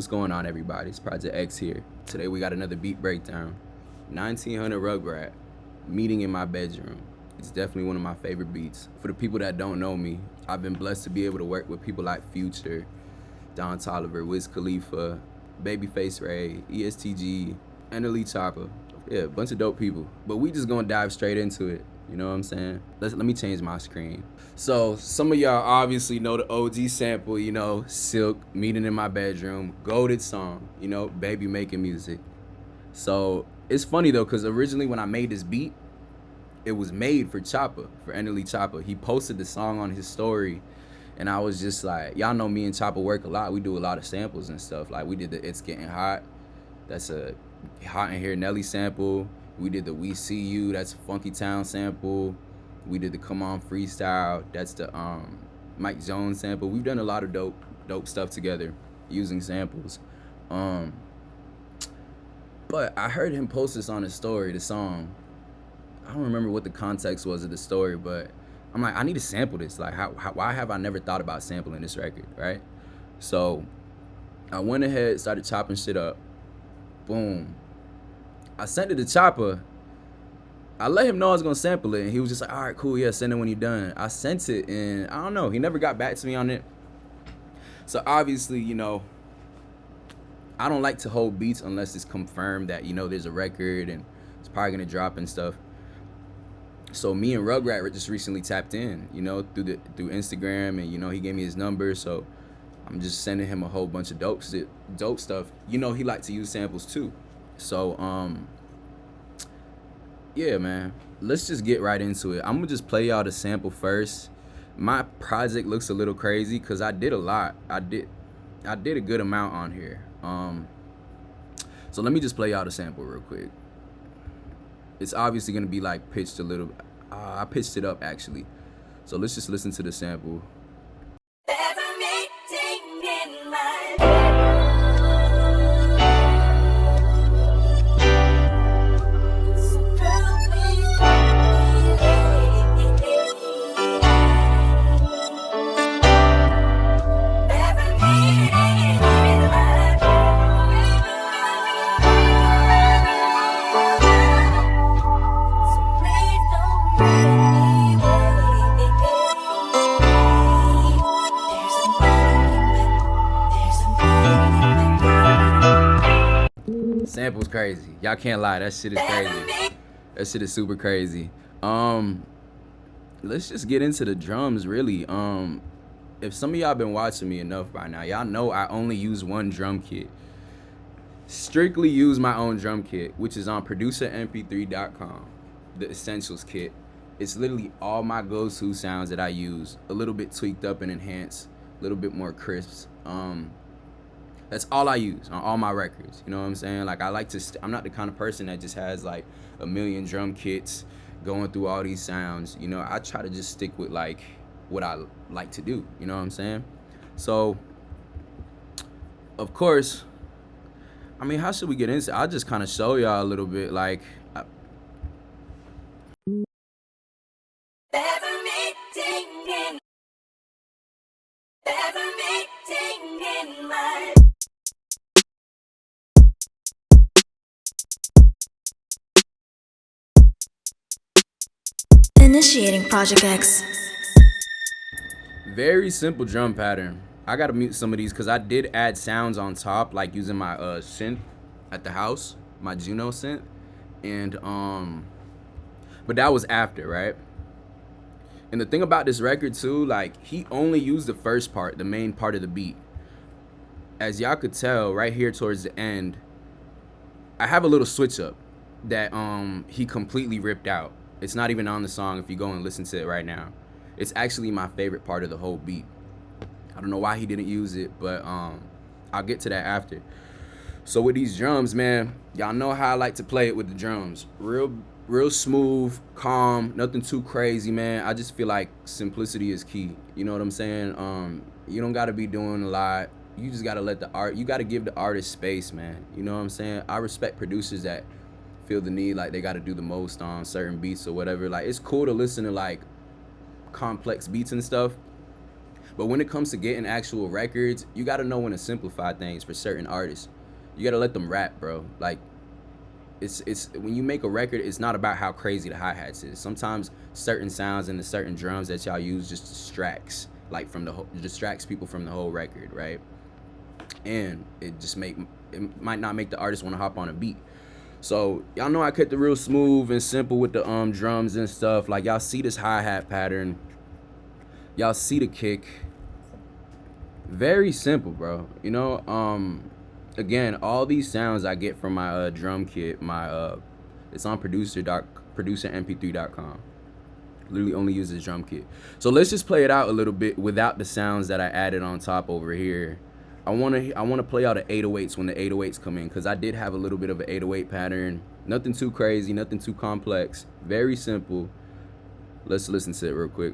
What's going on, everybody? It's Project X here. Today we got another beat breakdown. 1900 Rugrat, Meeting in My Bedroom. It's definitely one of my favorite beats. For the people that don't know me, I've been blessed to be able to work with people like Future, Don Toliver, Wiz Khalifa, Babyface Ray, ESTG, and Elite Chopper. Yeah, a bunch of dope people. But we just gonna dive straight into it. You know what I'm saying? Let me change my screen. So some of y'all obviously know the OG sample, you know, Silk, Meeting in My Bedroom, goated song, you know, Baby Making Music. So it's funny though, cause originally when I made this beat, it was made for Chopper, for Elite Chopper. He posted the song on his story, and I was just like, y'all know me and Chopper work a lot. We do a lot of samples and stuff. Like we did the It's Getting Hot. That's a Hot in Here Nelly sample. We did the We See You, that's a Funky Town sample. We did the Come On Freestyle, that's the Mike Jones sample. We've done a lot of dope stuff together using samples. But I heard him post this on his story, the song. I don't remember what the context was of the story, but I'm like, I need to sample this. Like, why have I never thought about sampling this record, right? So I went ahead, started chopping shit up. Boom. I sent it to Chopper. I let him know I was gonna sample it, and he was just like, all right, cool, yeah, send it when you're done. I sent it, and I don't know, he never got back to me on it. So obviously, you know, I don't like to hold beats unless it's confirmed that, you know, there's a record and it's probably gonna drop and stuff. So me and Rugrat just recently tapped in, you know, through Instagram, and you know, he gave me his number, so I'm just sending him a whole bunch of dope stuff. You know, he liked to use samples too. So yeah, man, let's just get right into it. I'm gonna just play y'all the sample first. My project looks a little crazy because I did a lot. I did a good amount on here. So let me just play y'all the sample real quick. It's obviously gonna be like pitched a little. I pitched it up actually. So let's just listen to the sample. Sample's crazy. Y'all can't lie. That shit is crazy. That shit is super crazy. Let's just get into the drums, really. If some of y'all been watching me enough by now, y'all know I only use one drum kit. Strictly use my own drum kit, which is on producermp3.com, the Essentials kit. It's literally all my go-to sounds that I use, a little bit tweaked up and enhanced, a little bit more crisp. That's all I use on all my records. You know what I'm saying? Like, I like to, I'm not the kind of person that just has like a million drum kits going through all these sounds. You know, I try to just stick with like what I like to do. You know what I'm saying? So, of course, I mean, how should we get into it? I'll just kind of show y'all a little bit. Like, Initiating Project X. very simple drum pattern. I gotta mute some of these because I did add sounds on top, like using my synth at the house, my Juno synth, and but that was after, right? And the thing about this record too, like, he only used the first part, the main part of the beat. As y'all could tell, right here towards the end, I have a little switch up that he completely ripped out. It's not even on the song if you go and listen to it right now. It's actually my favorite part of the whole beat. I don't know why he didn't use it, but I'll get to that after. So with these drums, man, y'all know how I like to play it with the drums. Real smooth, calm, nothing too crazy, man. I just feel like simplicity is key. You know what I'm saying? You don't gotta be doing a lot. You just gotta let the art, you gotta give the artist space, man. You know what I'm saying? I respect producers that feel the need like they got to do the most on certain beats or whatever. Like, it's cool to listen to like complex beats and stuff, But when it comes to getting actual records, you got to know when to simplify things for certain artists. You got to let them rap, bro. Like, it's when you make a record, it's not about how crazy the hi-hats is. Sometimes certain sounds and the certain drums that y'all use just distracts, like distracts people from the whole record, right? And it might not make the artist want to hop on a beat. So y'all know I kept it real smooth and simple with the drums and stuff. Like, y'all see this hi-hat pattern, y'all see the kick. Very simple, bro. You know, again, all these sounds I get from my drum kit. It's on producermp3.com. Literally only uses drum kit. So let's just play it out a little bit without the sounds that I added on top over here. I wanna play out the 808s when the 808s come in, because I did have a little bit of an 808 pattern. Nothing too crazy, nothing too complex. Very simple. Let's listen to it real quick.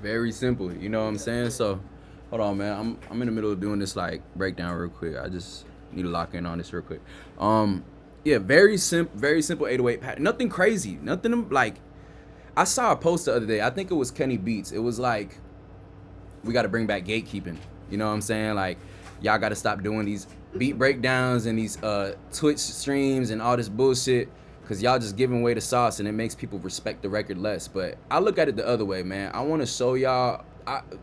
Very simple, you know what I'm saying? So, hold on, man. I'm in the middle of doing this like breakdown real quick. I just need to lock in on this real quick. Yeah, very simple 808 pattern. Nothing crazy. Nothing like. I saw a post the other day. I think it was Kenny Beats. It was like, we got to bring back gatekeeping. You know what I'm saying? Like, y'all got to stop doing these beat breakdowns and these Twitch streams and all this bullshit, because y'all just giving away the sauce and it makes people respect the record less. But I look at it the other way, man. I want to show y'all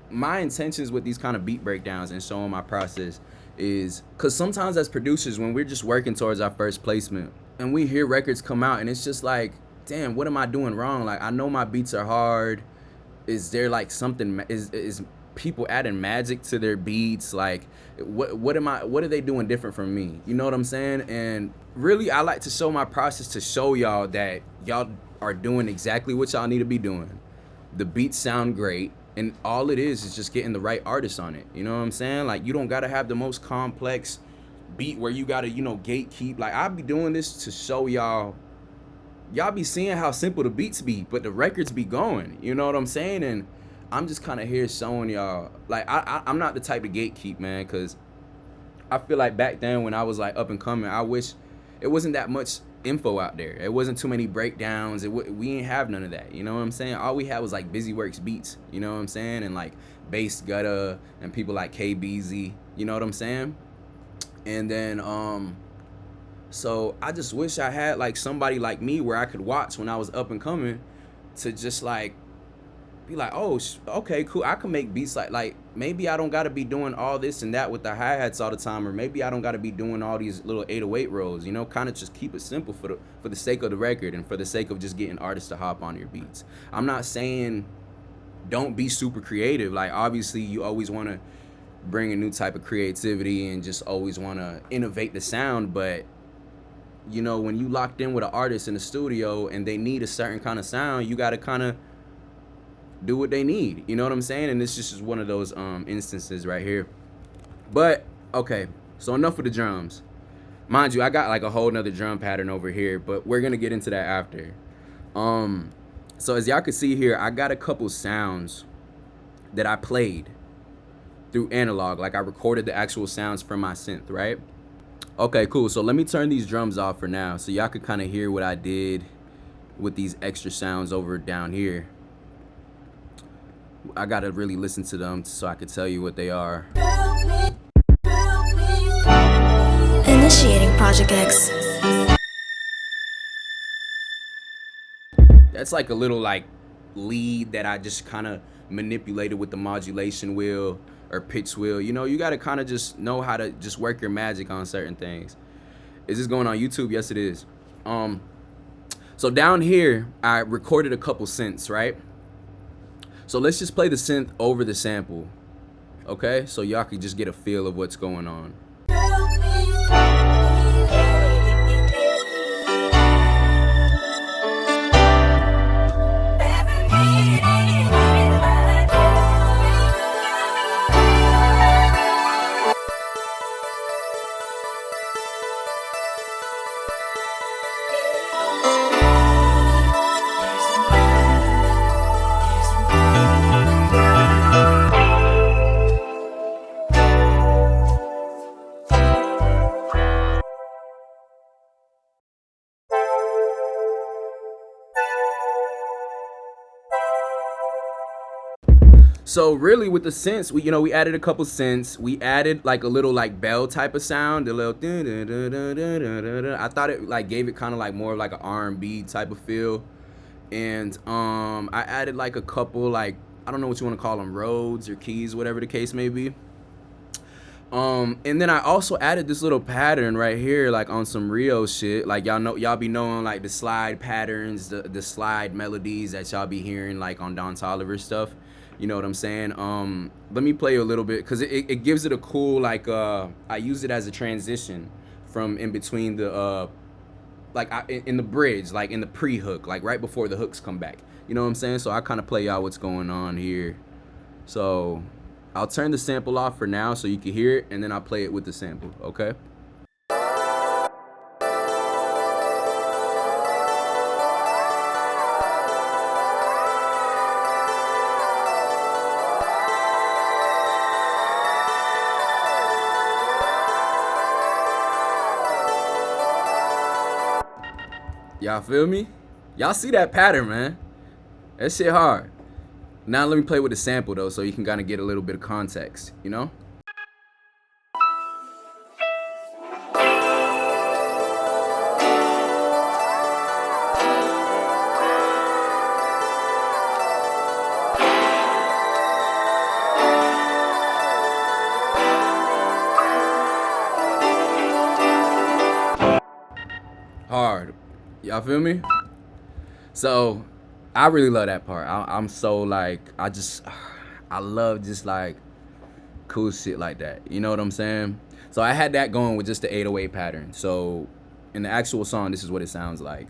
my intentions with these kind of beat breakdowns and showing my process is because sometimes as producers, when we're just working towards our first placement and we hear records come out and it's just like, damn, what am I doing wrong? Like, I know my beats are hard. Is there like something, is people adding magic to their beats? Like, what are they doing different from me? You know what I'm saying? And really, I like to show my process to show y'all that y'all are doing exactly what y'all need to be doing. The beats sound great, and all it is just getting the right artist on it. You know what I'm saying? Like, you don't gotta have the most complex beat where you gotta, gatekeep. Like, I be doing this to show y'all be seeing how simple the beats be, but the records be going. You know what I'm saying? And I'm just kind of here showing y'all, like, I'm not the type to gatekeep, man, because I feel like back then when I was like up and coming, I wish it wasn't that much info out there. It wasn't too many breakdowns. We ain't have none of that. You know what I'm saying? All we had was like Busy Works beats. You know what I'm saying? And like Bass Gutta and people like KBZ. You know what I'm saying? And then so I just wish I had like somebody like me where I could watch when I was up and coming to just like be like, oh, okay, cool. I can make beats like maybe I don't got to be doing all this and that with the hi-hats all the time, or maybe I don't got to be doing all these little 808 rolls, kind of just keep it simple for the sake of the record and for the sake of just getting artists to hop on your beats. I'm not saying don't be super creative. Like, obviously you always want to bring a new type of creativity and just always want to innovate the sound, but when you locked in with an artist in the studio and they need a certain kind of sound, you got to kind of do what they need. You know what I'm saying? And this just is one of those instances right here. But okay, so enough with the drums. Mind you, I got like a whole nother drum pattern over here, but we're gonna get into that after. So as y'all can see here, I got a couple sounds that I played through analog. Like, I recorded the actual sounds from my synth, right? Okay, cool. So let me turn these drums off for now so y'all could kind of hear what I did with these extra sounds over down here. I gotta really listen to them so I could tell you what they are. Initiating Project X. That's like a little like lead that I just kind of manipulated with the modulation wheel or pitch wheel. You gotta kind of just know how to just work your magic on certain things. Is this going on YouTube? Yes, it is. So down here, I recorded a couple synths, right? So let's just play the synth over the sample, okay? So y'all can just get a feel of what's going on. So really with the synths, we added a couple synths. We added like a little like bell type of sound, a little. I thought it like gave it kind of like more of like an R&B type of feel, and I added like a couple like I don't know what you want to call them, Rhodes or keys, whatever the case may be. And then I also added this little pattern right here, like on some Rio shit. Like y'all be knowing like the slide patterns, the slide melodies that y'all be hearing like on Don Toliver stuff. You know what I'm saying? Let me play you a little bit because it gives it a cool like I use it as a transition from in between the in the bridge, like in the pre-hook, like right before the hooks come back. You know what I'm saying? So I kind of play y'all what's going on here. So I'll turn the sample off for now so you can hear it, and then I'll play it with the sample, okay? Y'all feel me? Y'all see that pattern, man? That shit hard. Now let me play with the sample though, so you can kind of get a little bit of context, you know? Hard. Y'all feel me? So I really love that part. I'm so like I love just like cool shit like that. You know what I'm saying? So I had that going with just the 808 pattern. So in the actual song, this is what it sounds like.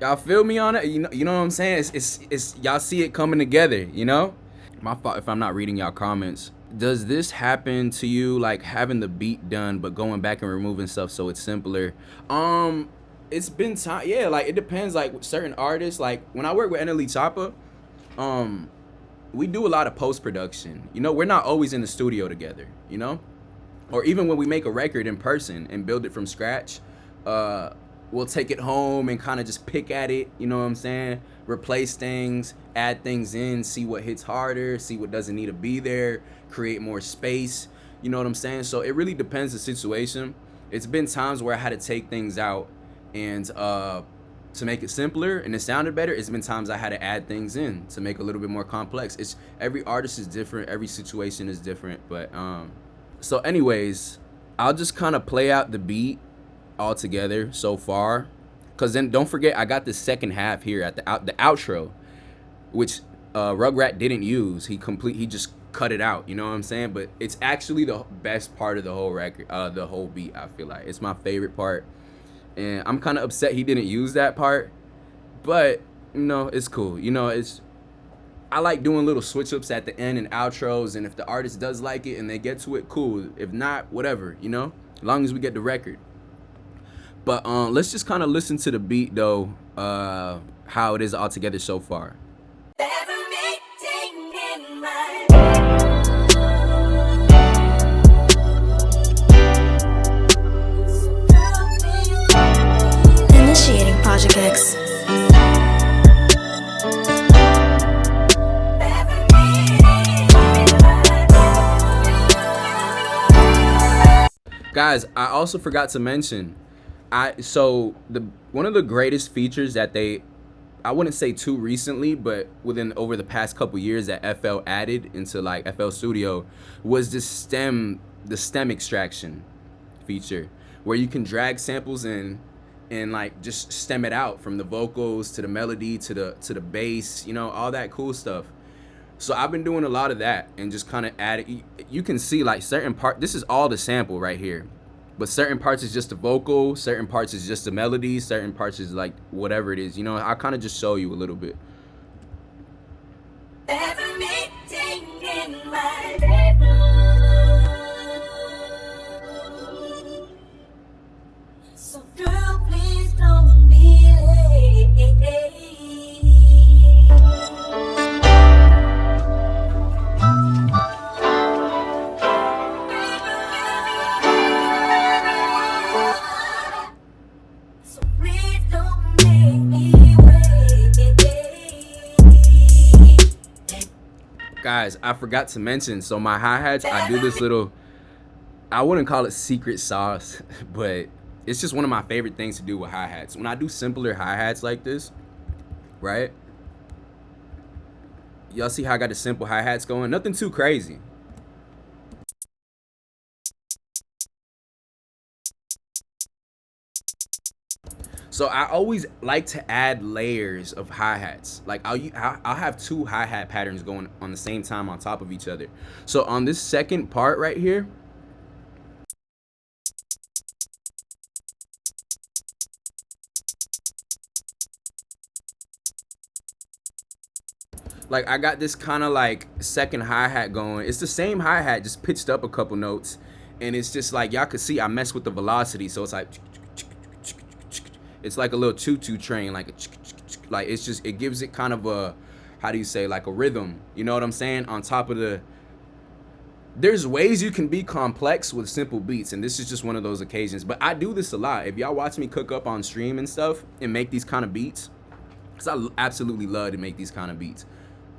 Y'all feel me on it? You know what I'm saying? It's y'all see it coming together, you know? My fault if I'm not reading y'all comments. Does this happen to you, like having the beat done but going back and removing stuff so it's simpler? It's been time, yeah, like it depends, like with certain artists, like when I work with NLE Choppa, we do a lot of post-production. You know, we're not always in the studio together, you know? Or even when we make a record in person and build it from scratch, we'll take it home and kind of just pick at it, you know what I'm saying? Replace things, add things in, see what hits harder, see what doesn't need to be there, create more space, you know what I'm saying? So it really depends the situation. It's been times where I had to take things out and to make it simpler and it sounded better. It's been times I had to add things in to make it a little bit more complex. It's every artist is different, every situation is different, but so anyways, I'll just kind of play out the beat all together so far, because then don't forget I got the second half here at the outro, which Rugrat didn't use. He just cut it out, you know what I'm saying? But it's actually the best part of the whole record, the whole beat. I feel like it's my favorite part, and I'm kind of upset he didn't use that part, but you know, it's cool. You know, I like doing little switch ups at the end and outros, and if the artist does like it and they get to it, cool. If not, whatever, you know, as long as we get the record. But let's just kind of listen to the beat though, how it is all together so far. Initiating Project X. Guys, I also forgot to mention, one of the greatest features that I wouldn't say too recently, but over the past couple years that FL added into like FL Studio was the stem extraction feature, where you can drag samples in and like just stem it out from the vocals to the melody to the bass, you know, all that cool stuff. So I've been doing a lot of that and just kind of adding. You can see like certain part. This is all the sample right here, but certain parts is just the vocal, certain parts is just the melody, certain parts is like whatever it is. You know, I kind of just show you a little bit. So girl, please don't be Guys, I forgot to mention, so my hi-hats, I do this little, I wouldn't call it secret sauce, but it's just one of my favorite things to do with hi-hats. When I do simpler hi-hats like this, right? Y'all see how I got the simple hi-hats going? Nothing too crazy. So I always like to add layers of hi-hats. Like I'll have two hi-hat patterns going on the same time on top of each other. So on this second part right here, like I got this kind of like second hi-hat going. It's the same hi-hat, just pitched up a couple notes. And it's just like, y'all could see I mess with the velocity. So it's like, it's like a little choo-choo train, like it's just, it gives it kind of a, how do you say, like a rhythm, you know what I'm saying, on top of the, there's ways you can be complex with simple beats, and this is just one of those occasions. But I do this a lot. If y'all watch me cook up on stream and stuff and make these kind of beats, because I absolutely love to make these kind of beats,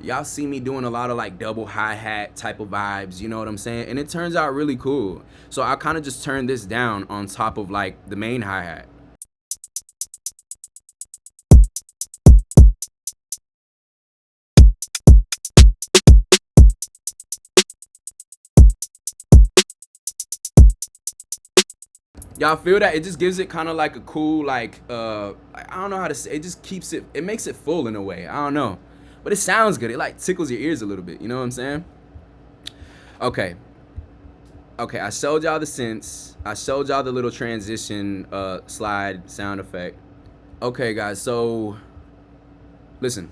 y'all see me doing a lot of like double hi-hat type of vibes, you know what I'm saying, and it turns out really cool. So I kind of just turn this down on top of like the main hi-hat. Y'all feel that? It just gives it kind of like a cool, like, I don't know how to say, it just keeps it, it makes it full in a way. I don't know. But it sounds good. It like tickles your ears a little bit. You know what I'm saying? Okay. Okay, I showed y'all the synths. I showed y'all the little transition slide sound effect. Okay, guys, so listen.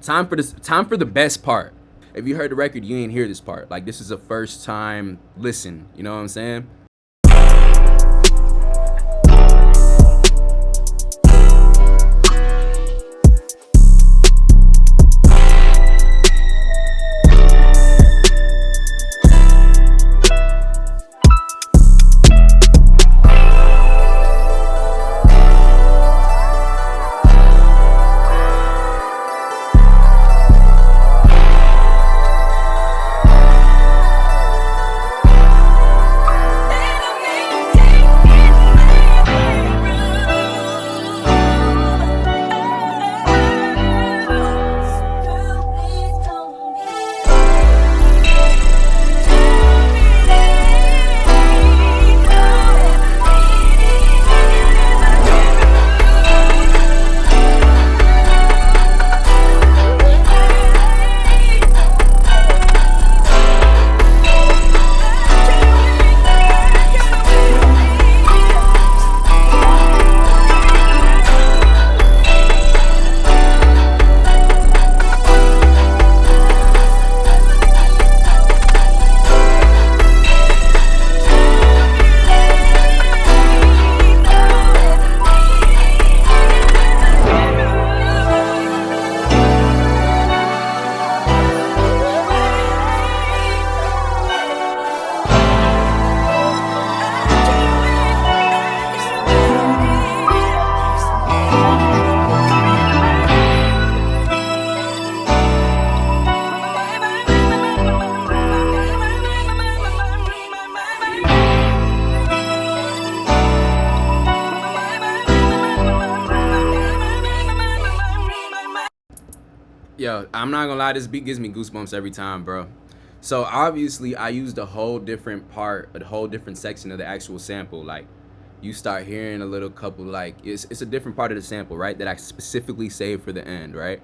Time for the best part. If you heard the record, you ain't hear this part. Like, this is a first time listen. You know what I'm saying? Yo, I'm not gonna lie, this beat gives me goosebumps every time, bro. So obviously I used a whole different part, a whole different section of the actual sample. Like, you start hearing a little couple, like, it's a different part of the sample, right, that I specifically saved for the end, right?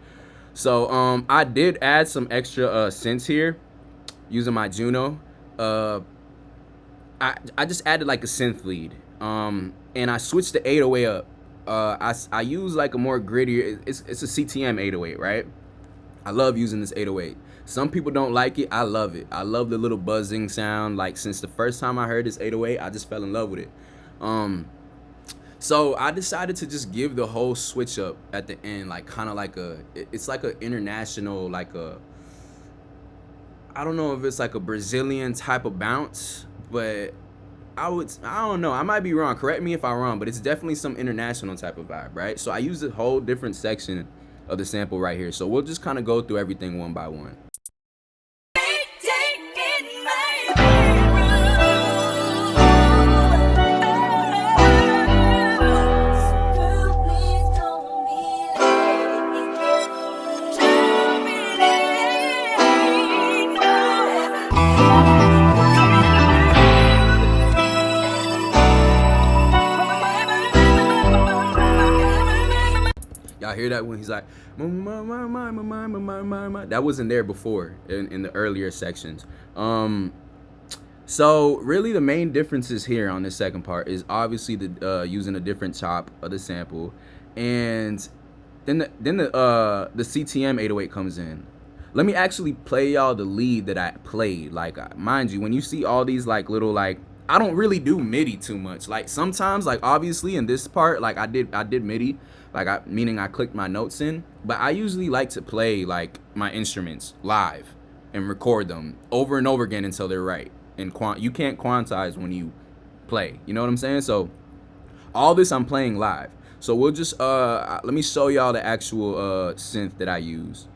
So I did add some extra synths here using my Juno. I just added like a synth lead, and I switched the 808 up. I use like a more grittier, it's a CTM 808, right? I love using this 808. Some people don't like it. I love it. I love the little buzzing sound. Like, since the first time I heard this 808, I just fell in love with it. So I decided to just give the whole switch up at the end, like kind of like it's like an international, like I don't know if it's like a Brazilian type of bounce, but I don't know. I might be wrong. Correct me if I'm wrong, but it's definitely some international type of vibe, right? So I used a whole different section of the sample right here. So we'll just kind of go through everything one by one. Y'all hear that when he's like, that wasn't there before in the earlier sections. So really the main differences here on this second part is obviously the using a different chop of the sample, and then the CTM 808 comes in. Let me actually play y'all the lead that I played. Like, mind you, when you see all these like little like, I don't really do MIDI too much. Like sometimes, like obviously in this part, like I did MIDI, like meaning I clicked my notes in. But I usually like to play like my instruments live and record them over and over again until they're right. And you can't quantize when you play. You know what I'm saying? So all this I'm playing live. So we'll just let me show y'all the actual synth that I use.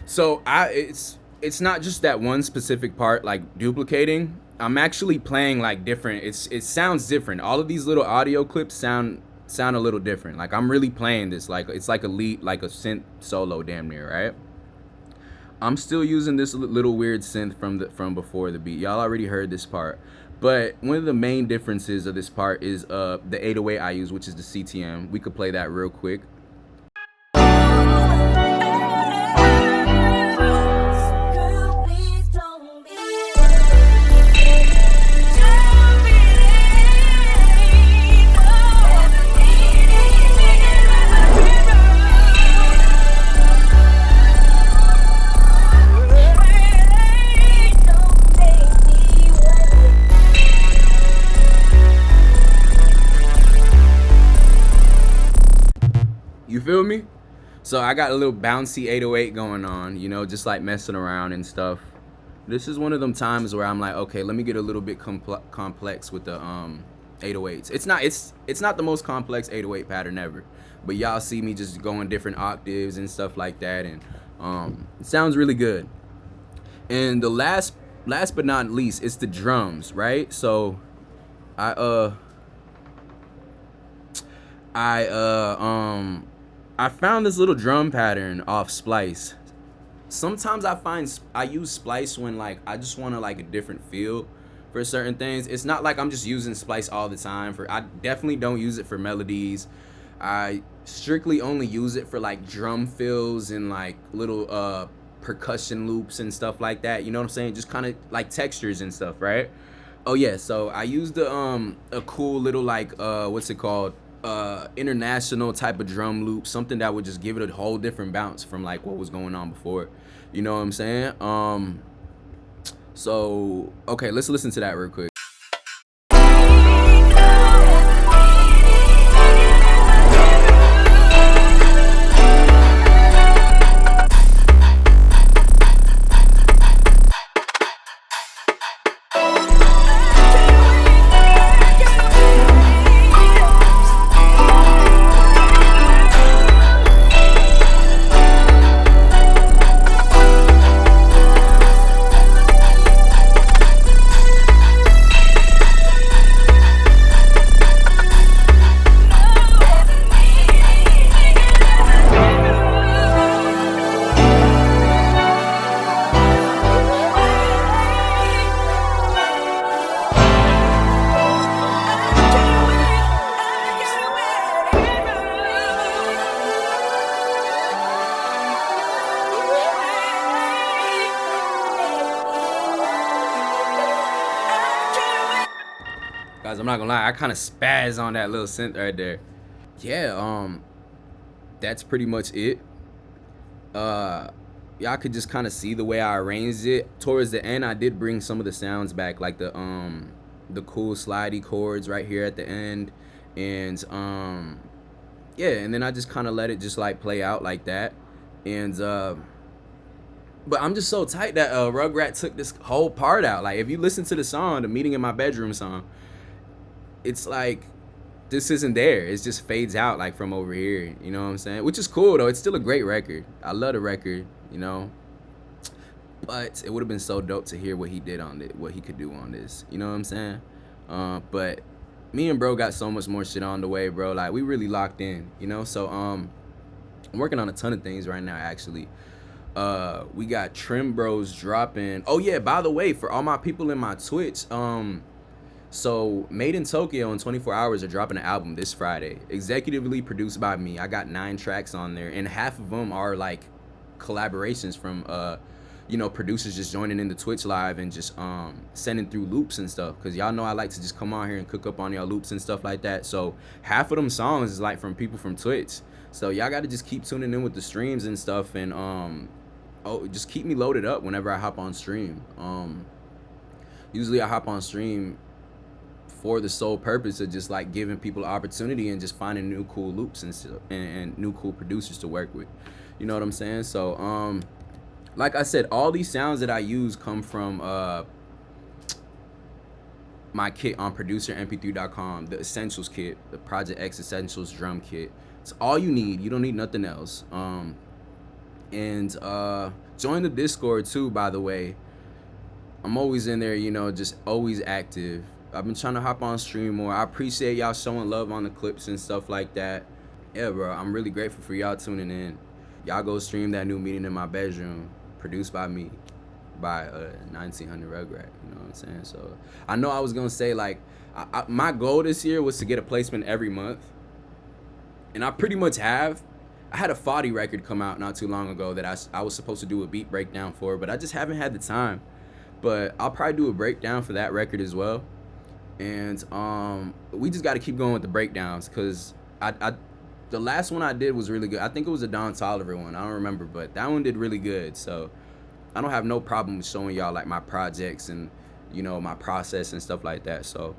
So it's not just that one specific part like duplicating. I'm actually playing like different. It sounds different. All of these little audio clips sound a little different. Like I'm really playing this like it's like a lead, like a synth solo damn near, right? I'm still using this little weird synth from before the beat. Y'all already heard this part. But one of the main differences of this part is the 808 I use, which is the CTM. We could play that real quick. You feel me? So I got a little bouncy 808 going on, you know, just like messing around and stuff. This is one of them times where I'm like, okay, let me get a little bit complex with the 808s. It's not the most complex 808 pattern ever, but y'all see me just going different octaves and stuff like that, and it sounds really good. And the last but not least, it's the drums, right? So I found this little drum pattern off Splice. Sometimes I use Splice when like I just want to like a different feel for certain things. It's not like I'm just using Splice all the time. I definitely don't use it for melodies. I strictly only use it for like drum fills and like little percussion loops and stuff like that. You know what I'm saying? Just kind of like textures and stuff, right? Oh yeah, so I used a cool little like what's it called? International type of drum loop, something that would just give it a whole different bounce from like what was going on before. You know what I'm saying? So okay, let's listen to that real quick. Guys, I'm not gonna lie, I kind of spaz on that little synth right there. Yeah, that's pretty much it. Y'all could just kind of see the way I arranged it. Towards the end, I did bring some of the sounds back, like the cool slidey chords right here at the end, and yeah, and then I just kind of let it just like play out like that, and but I'm just so tight that Rugrat took this whole part out. Like if you listen to the song, the Meeting in My Bedroom song, it's like this isn't there. It just fades out like from over here. You know what I'm saying? Which is cool though. It's still a great record. I love the record. You know, but it would have been so dope to hear what he did on it, what he could do on this. You know what I'm saying? But me and bro got so much more shit on the way, bro. Like we really locked in. You know, so I'm working on a ton of things right now actually. We got Trim Bros dropping. Oh yeah, by the way, for all my people in my Twitch, so Made in Tokyo in 24 Hours are dropping an album this Friday, executively produced by me. I got 9 tracks on there, and half of them are like collaborations from you know, producers just joining in the Twitch live and just sending through loops and stuff, because y'all know I like to just come on here and cook up on y'all loops and stuff like that. So half of them songs is like from people from Twitch, so y'all got to just keep tuning in with the streams and stuff, and just keep me loaded up whenever I hop on stream. Usually I hop on stream for the sole purpose of just like giving people opportunity and just finding new cool loops and new cool producers to work with. You know what I'm saying? So like I said, all these sounds that I use come from my kit on producermp3.com, the Essentials kit, the Project X Essentials drum kit. It's all you need. You don't need nothing else. And join the Discord too, by the way. I'm always in there, you know, just always active. I've been trying to hop on stream more. I appreciate y'all showing love on the clips and stuff like that. Yeah, bro, I'm really grateful for y'all tuning in. Y'all go stream that new Meeting in My Bedroom, produced by me, by 1900 Rugrat. You know what I'm saying? So I know I was gonna say like, my goal this year was to get a placement every month, and I pretty much have. I had a Foddy record come out not too long ago that I was supposed to do a beat breakdown for, but I just haven't had the time. But I'll probably do a breakdown for that record as well. And we just got to keep going with the breakdowns, because the last one I did was really good. I think it was a Don Toliver one. I don't remember, but that one did really good. So I don't have no problem with showing y'all like my projects and, you know, my process and stuff like that. So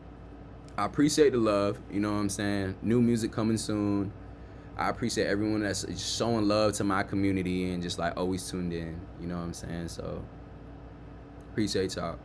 I appreciate the love. You know what I'm saying? New music coming soon. I appreciate everyone that's showing love to my community and just like always tuned in. You know what I'm saying? So appreciate y'all.